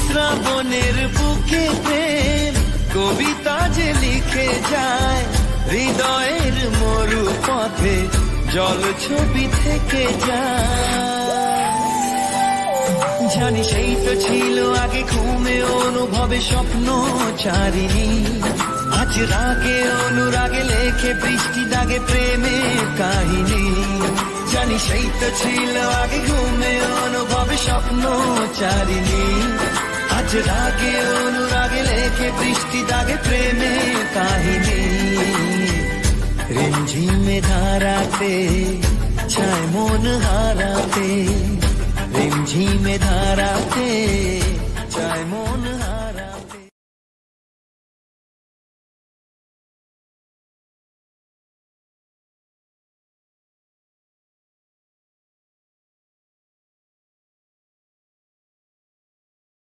শ্রাবণের বুকে প্রেম কবিতা যে লিখে যায়, হৃদয়ের মরু পথে জল ছবি থেকে যায়। জানি সেই তো ছিল আগে ঘুমে অনুভবে স্বপ্ন চারিণী, আজ রাগে অনুরাগে লেখে বৃষ্টি দাগে প্রেমের কাহিনী। জানি সেই তো ছিল আগে ঘুমে অনুভবে স্বপ্ন চারিণী, আজ রাগে অনুরাগে লেখে বৃষ্টি দাগে প্রেমের কাহিনী। রিমঝিমে ধারাতে ছায় মন হারাতে, রিমঝিমে ধারাতে